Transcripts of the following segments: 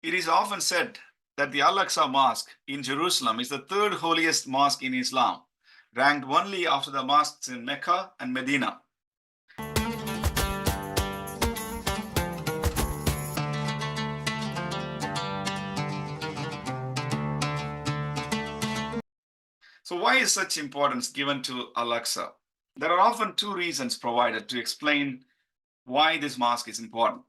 It is often said that the Al-Aqsa Mosque in Jerusalem is the third holiest mosque in Islam, ranked only after the mosques in Mecca and Medina. So why is such importance given to Al-Aqsa? There are often two reasons provided to explain why this mosque is important.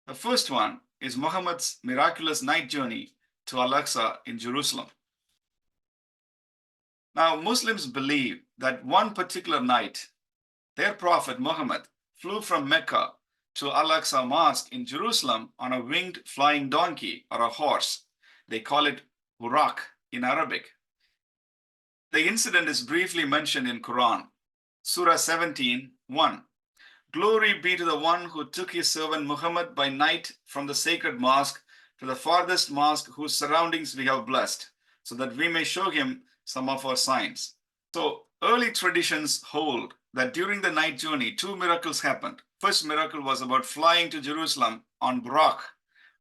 The first one is Muhammad's miraculous night journey to Al-Aqsa in Jerusalem. Now, Muslims believe that one particular night, their prophet Muhammad flew from Mecca to Al-Aqsa Mosque in Jerusalem on a winged flying donkey or a horse. They call it Buraq in Arabic. The incident is briefly mentioned in Quran, Surah 17:1. Glory be to the one who took his servant Muhammad by night from the sacred mosque to the farthest mosque whose surroundings we have blessed, so that we may show him some of our signs. So early traditions hold that during the night journey, two miracles happened. First miracle was about flying to Jerusalem on Buraq,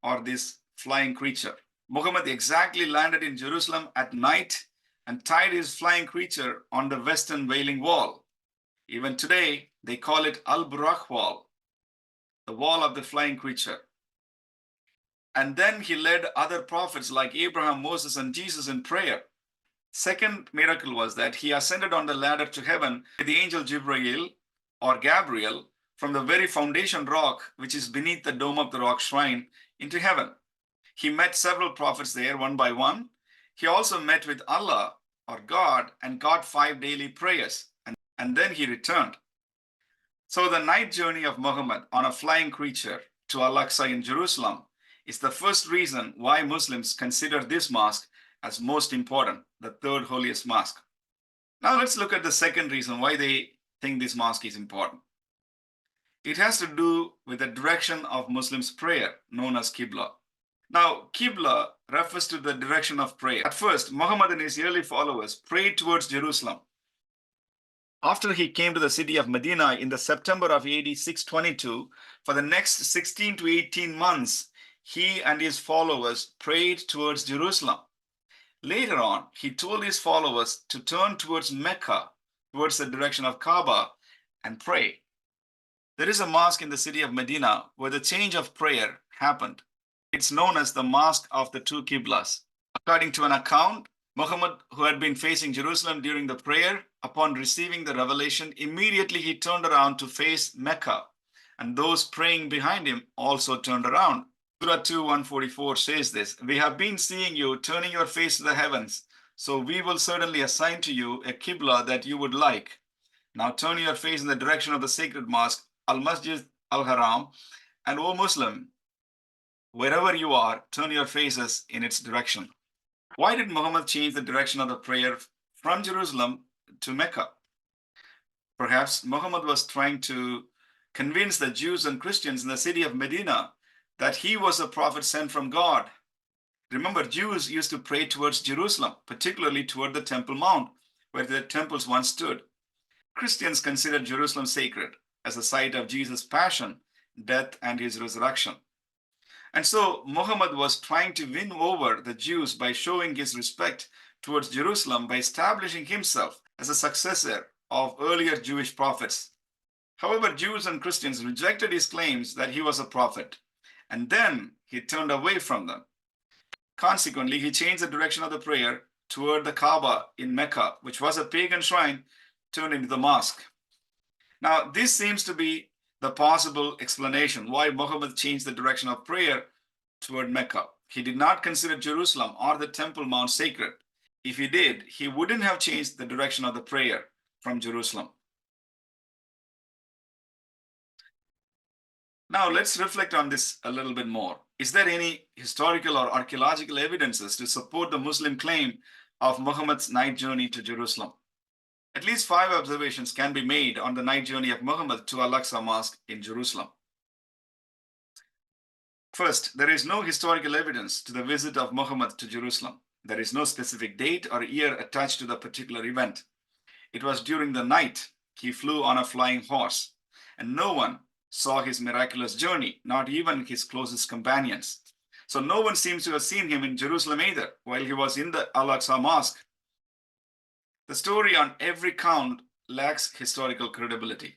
or this flying creature. Muhammad exactly landed in Jerusalem at night and tied his flying creature on the western Wailing Wall. Even today, they call it Al-Buraq Wall, the wall of the flying creature. And then he led other prophets like Abraham, Moses, and Jesus in prayer. Second miracle was that he ascended on the ladder to heaven with the angel Jibreel or Gabriel from the very foundation rock, which is beneath the dome of the rock shrine, into heaven. He met several prophets there one by one. He also met with Allah or God and got 5 daily prayers, and then he returned. So the night journey of Muhammad on a flying creature to Al-Aqsa in Jerusalem is the first reason why Muslims consider this mosque as most important, the third holiest mosque. Now let's look at the second reason why they think this mosque is important. It has to do with the direction of Muslims' prayer, known as Qibla. Now, Qibla refers to the direction of prayer. At first, Muhammad and his early followers prayed towards Jerusalem. After he came to the city of Medina in the September of AD 622, for the next 16 to 18 months, he and his followers prayed towards Jerusalem. Later on, he told his followers to turn towards Mecca, towards the direction of Kaaba, and pray. There is a mosque in the city of Medina where the change of prayer happened. It's known as the Mosque of the Two Qiblas. According to an account, Muhammad, who had been facing Jerusalem during the prayer, upon receiving the revelation, immediately he turned around to face Mecca, and those praying behind him also turned around. Surah 2:144 says this: "We have been seeing you turning your face to the heavens, so we will certainly assign to you a Qibla that you would like. Now turn your face in the direction of the sacred mosque, Al-Masjid Al-Haram, and O Muslim, wherever you are, turn your faces in its direction." Why did Muhammad change the direction of the prayer from Jerusalem to Mecca? Perhaps Muhammad was trying to convince the Jews and Christians in the city of Medina that he was a prophet sent from God. Remember, Jews used to pray towards Jerusalem, particularly toward the Temple Mount, where the temples once stood. Christians consider Jerusalem sacred as the site of Jesus' passion, death, and his resurrection. And so Muhammad was trying to win over the Jews by showing his respect towards Jerusalem by establishing himself as a successor of earlier Jewish prophets. However, Jews and Christians rejected his claims that he was a prophet, and then he turned away from them. Consequently, he changed the direction of the prayer toward the Kaaba in Mecca, which was a pagan shrine turned into the mosque. Now, this seems to be the possible explanation why Muhammad changed the direction of prayer toward Mecca. He did not consider Jerusalem or the Temple Mount sacred. If he did, he wouldn't have changed the direction of the prayer from Jerusalem. Now, let's reflect on this a little bit more. Is there any historical or archaeological evidences to support the Muslim claim of Muhammad's night journey to Jerusalem? At least 5 observations can be made on the night journey of Muhammad to Al-Aqsa Mosque in Jerusalem. First, there is no historical evidence to the visit of Muhammad to Jerusalem. There is no specific date or year attached to the particular event. It was during the night he flew on a flying horse, and no one saw his miraculous journey, not even his closest companions. So no one seems to have seen him in Jerusalem either while he was in the Al-Aqsa Mosque. The story on every count lacks historical credibility.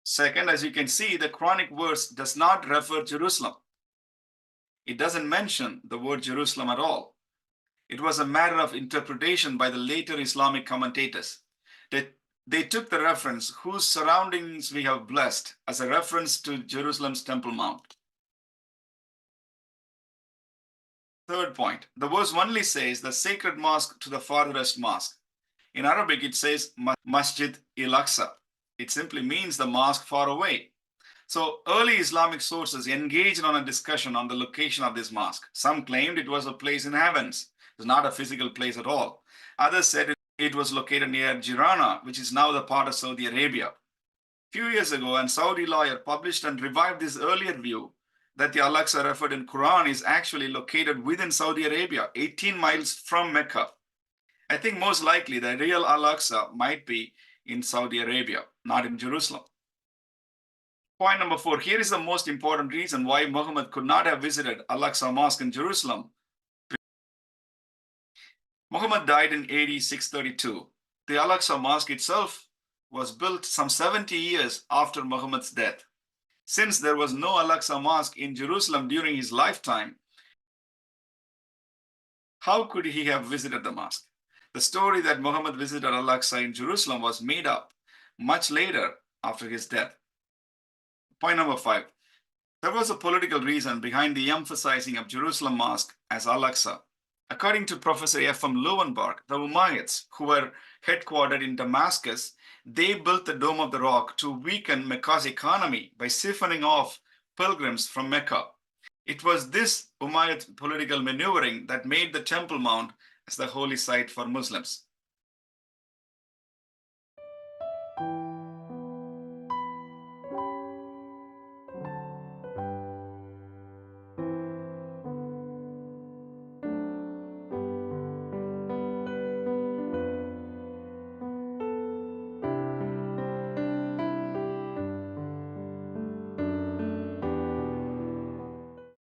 Second, as you can see, the Quranic verse does not refer Jerusalem. It doesn't mention the word Jerusalem at all. It was a matter of interpretation by the later Islamic commentators. They took the reference, whose surroundings we have blessed, as a reference to Jerusalem's Temple Mount. Third point, the verse only says the sacred mosque to the farthest mosque. In Arabic, it says Masjid Al-Aqsa. It simply means the mosque far away. So early Islamic sources engaged on a discussion on the location of this mosque. Some claimed it was a place in heavens. It was not a physical place at all. Others said it was located near Jirana, which is now the part of Saudi Arabia. A few years ago, a Saudi lawyer published and revived this earlier view that the Al-Aqsa referred in Quran is actually located within Saudi Arabia, 18 miles from Mecca. I think most likely the real Al-Aqsa might be in Saudi Arabia, not in Jerusalem. Point number 4, here is the most important reason why Muhammad could not have visited Al-Aqsa Mosque in Jerusalem. Muhammad died in AD 632. The Al-Aqsa Mosque itself was built some 70 years after Muhammad's death. Since there was no Al-Aqsa Mosque in Jerusalem during his lifetime, how could he have visited the mosque? The story that Muhammad visited Al-Aqsa in Jerusalem was made up much later after his death. Point number 5, there was a political reason behind the emphasizing of Jerusalem Mosque as Al-Aqsa. According to Professor F.M. Lowenberg, the Umayyads, who were headquartered in Damascus, they built the Dome of the Rock to weaken Mecca's economy by siphoning off pilgrims from Mecca. It was this Umayyad political maneuvering that made the Temple Mount as the holy site for Muslims.